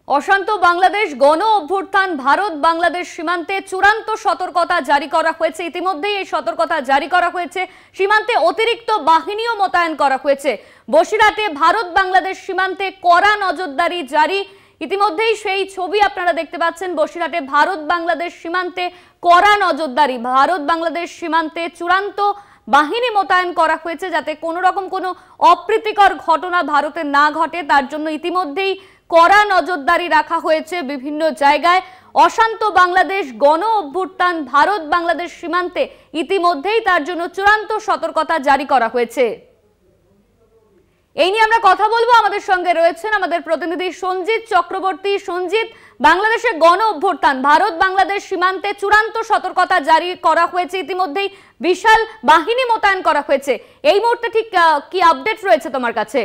অশান্ত বাংলাদেশ গণ অভ্যুত্থান ভারত বাংলাদেশ সীমান্তে চূড়ান্ত সতর্কতা জারি করা হয়েছে। ইতিমধ্যেই এই সতর্কতা জারি করা হয়েছে। সীমান্তে অতিরিক্ত বাহিনীও মোতায়েন করা হয়েছে। বসিরহাটে ভারত বাংলাদেশ সীমান্তে কড়া নজরদারি জারি। ইতিমধ্যেই সেই ছবি আপনারা দেখতে পাচ্ছেন। বসিরহাটে ভারত বাংলাদেশ সীমান্তে কড়া নজরদারি, ভারত বাংলাদেশ সীমান্তে চূড়ান্ত বাহিনী মোতায়েন করা হয়েছে যাতে কোনো রকম কোনো অপ্রীতিকর ঘটনা ভারতে না ঘটে, তার জন্য ইতিমধ্যেই কড়া নজরদারি রাখা হয়েছে বিভিন্ন জায়গায়। অশান্ত বাংলাদেশ গণ অভ্যুত্থান ভারত বাংলাদেশ সীমান্তে ইতিমধ্যেই তার জন্য চূড়ান্ত সতর্কতা জারি করা হয়েছে। এই নিয়ে আমরা কথা বলবো। আমাদের সঙ্গে রয়েছেন আমাদের প্রতিনিধি সঞ্জিত চক্রবর্তী। সঞ্জিত, বাংলাদেশের গণ অভ্যুত্থান ভারত বাংলাদেশ সীমান্তে চূড়ান্ত সতর্কতা জারি করা হয়েছে, ইতিমধ্যেই বিশাল বাহিনী মোতায়েন করা হয়েছে। এই মুহূর্তে ঠিক কি আপডেট রয়েছে তোমার কাছে?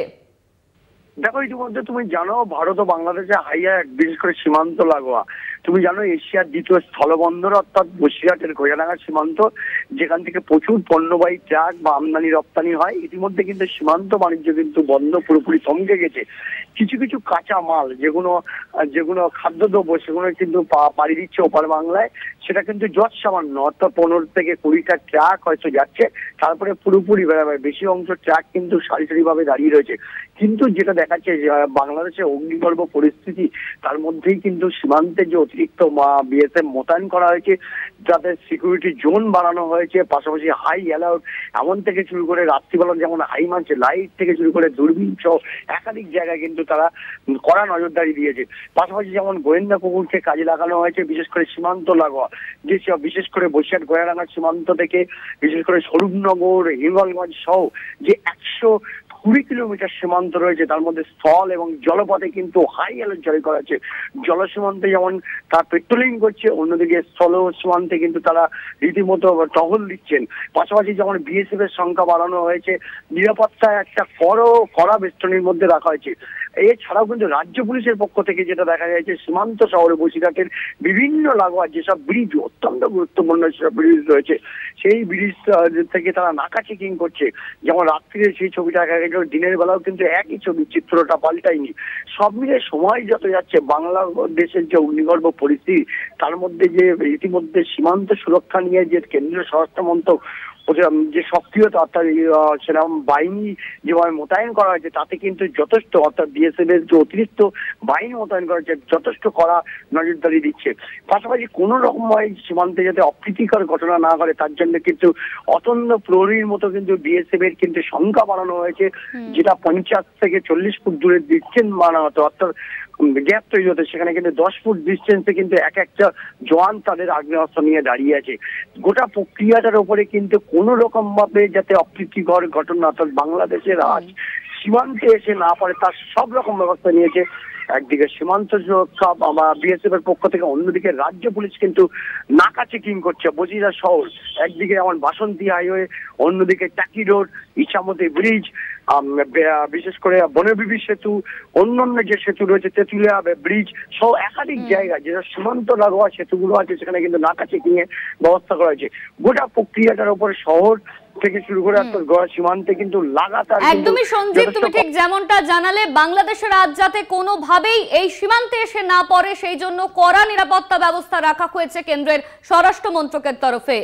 দেখো, ইতিমধ্যে তুমি জানো ভারত ও বাংলাদেশে হাইয়া বিশেষ করে সীমান্ত লাগোয়া। তুমি জানো এশিয়ার দ্বিতীয় স্থলবন্দর অর্থাৎ বসিরহাটের ঘোড়াডাঙ্গা সীমান্ত, যেখান থেকে প্রচুর পণ্যবাহী ট্রাক বা আমদানি রপ্তানি হয়। ইতিমধ্যে কিন্তু সীমান্ত বাণিজ্য কিন্তু বন্ধ, পুরোপুরি থমকে গেছে। কিছু কিছু কাঁচা মাল যেগুলো খাদ্যদ্রব্য সেগুলো কিন্তু পাড়ি দিচ্ছে ওপার বাংলায়। সেটা কিন্তু যত সামান্য, অর্থাৎ 15 থেকে 20টা ট্রাক হয়তো যাচ্ছে, তারপরে পুরোপুরি বেশি অংশ ট্রাক কিন্তু সারি সারিভাবে দাঁড়িয়ে রয়েছে। কিন্তু যেটা দেখাচ্ছে যে বাংলাদেশের অগ্নিগর্ভ পরিস্থিতি, তার মধ্যেই কিন্তু সীমান্তে যে অতিরিক্ত বিএসএফ মোতায়েন করা হয়েছে, যাদের সিকিউরিটি জোন বাড়ানো হয়েছে, পাশাপাশি হাই অ্যালার্ট এমন থেকে শুরু করে রাত্রিবেলা যেমন হাই মানছে লাইট থেকে শুরু করে দূরবীন সহ একাধিক জায়গায় কিন্তু তারা কড়া নজরদারি দিয়েছে। পাশাপাশি যেমন গোয়েন্দা কুকুরকে কাজে লাগানো হয়েছে, বিশেষ করে সীমান্ত লাগোয়া যে বিশেষ করে বসিরহাট ঘোড়াডাঙ্গা সীমান্ত থেকে বিশেষ করে স্বরূপনগর, হিঙ্গলগঞ্জ সহ যে 120 কিলোমিটার সীমান্ত রয়েছে, তার মধ্যে স্থল এবং জলপথে কিন্তু হাই অ্যালার্ট জারি করা হয়েছে। জল সীমান্তে যেমন তারা পেট্রোলিং করছে, অন্যদিকে স্থল সীমান্তে কিন্তু তারা রীতিমতো টহল দিচ্ছেন। পাশাপাশি যেমন বিএসএফ এর সংখ্যা বাড়ানো হয়েছে, নিরাপত্তায় একটা কড়া বেষ্টনীর মধ্যে রাখা হয়েছে। এছাড়াও কিন্তু রাজ্য পুলিশের পক্ষ থেকে যেটা দেখা যাচ্ছে, সীমান্ত শহরে বসিরহাটের বিভিন্ন লাগোয়া যেসব ব্রিজ অত্যন্ত গুরুত্বপূর্ণ যেসব ব্রিজ রয়েছে, সেই ব্রিজ থেকে তারা নাকা চেকিং করছে। যেমন রাত্রিরে সেই ছবিটা দেখা গেল, দিনের বেলাও কিন্তু একই ছবি, চিত্রটা পাল্টায়নি। সব মিলে সময় যত যাচ্ছে বাংলাদেশের যে অগ্নিগর্ভ পরিস্থিতি, তার মধ্যে যে ইতিমধ্যে সীমান্ত সুরক্ষা নিয়ে যে কেন্দ্রীয় স্বরাষ্ট্র মন্ত্রক যে সক্রিয়তা অর্থাৎ সেরকম বাহিনী যেভাবে মোতায়েন করা হয়েছে, তাতে কিন্তু যথেষ্ট, অর্থাৎ বিএসএফ এর যে অতিরিক্ত বাহিনী মোতায়েন করা হয়েছে যথেষ্ট কড়া নজরদারি দিচ্ছে। পাশাপাশি কোনো রকম সীমান্তে যাতে অপ্রীতিকর ঘটনা না ঘটে, তার জন্য কিন্তু অতন্য প্রহরীর মতো কিন্তু বিএসএফ এর কিন্তু সংখ্যা বাড়ানো হয়েছে, যেটা 50 থেকে 40 ফুট দূরে ডিস্টেন্স মানা হতো, অর্থাৎ গ্যাপ তৈরি হতো। সেখানে কিন্তু 10 ফুট ডিস্টেন্সে কিন্তু এক একটা জওয়ান তাদের আগ্নেয়াস্ত্র নিয়ে দাঁড়িয়ে আছে। গোটা প্রক্রিয়াটার উপরে কিন্তু কোনো রকম ভাবে যাতে অপ্রীতিকর ঘটনা অর্থাৎ বাংলাদেশের আজ সীমান্তে এসে না পারে, তার সব রকম ব্যবস্থা নিয়েছে। একদিকে সীমান্ত সুরক্ষা বিএসএফ এর পক্ষ থেকে, অন্যদিকে রাজ্য পুলিশ কিন্তু নাকা চেকিং করছে বসিরহাট শহর। একদিকে যেমন বাসন্তী হাইওয়ে, অন্যদিকে টাকি রোড, ইছামতি ব্রিজ, বিশেষ করে বনবিবি সেতু, অন্যান্য যে সেতু রয়েছে তেঁতুলিয়া ব্রিজ সহ একাধিক জায়গায় যেসব সীমান্ত লাগোয়া সেতুগুলো আছে, সেখানে কিন্তু নাকা চেকিং এর ব্যবস্থা করা হয়েছে। গোটা প্রক্রিয়াটার উপরে শহর থেকে শুরু করে সীমান্তে কিন্তু লাগাতার। একদমই সঞ্জিত, তুমি ঠিক যেমনটা জানালে, বাংলাদেশের আজ যাতে কোনোভাবেই এই সীমান্তে এসে না পড়ে সেই জন্য কড়া নিরাপত্তা ব্যবস্থা রাখা হয়েছে কেন্দ্রের স্বরাষ্ট্র মন্ত্রকের তরফে।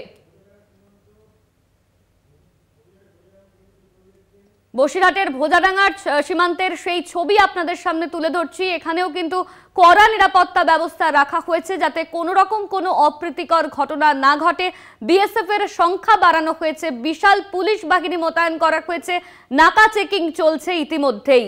বসিরহাটের ভোজাডাঙ্গার সীমান্তের সেই ছবি আপনাদের সামনে তুলে ধরছি। এখানেও কিন্তু কড়া নিরাপত্তা ব্যবস্থা রাখা হয়েছে যাতে কোনো রকম কোনো অপ্রীতিকর ঘটনা না ঘটে। বিএসএফ এর সংখ্যা বাড়ানো হয়েছে, বিশাল পুলিশ বাহিনী মোতায়েন করা হয়েছে, নাকা চেকিং চলছে ইতিমধ্যেই।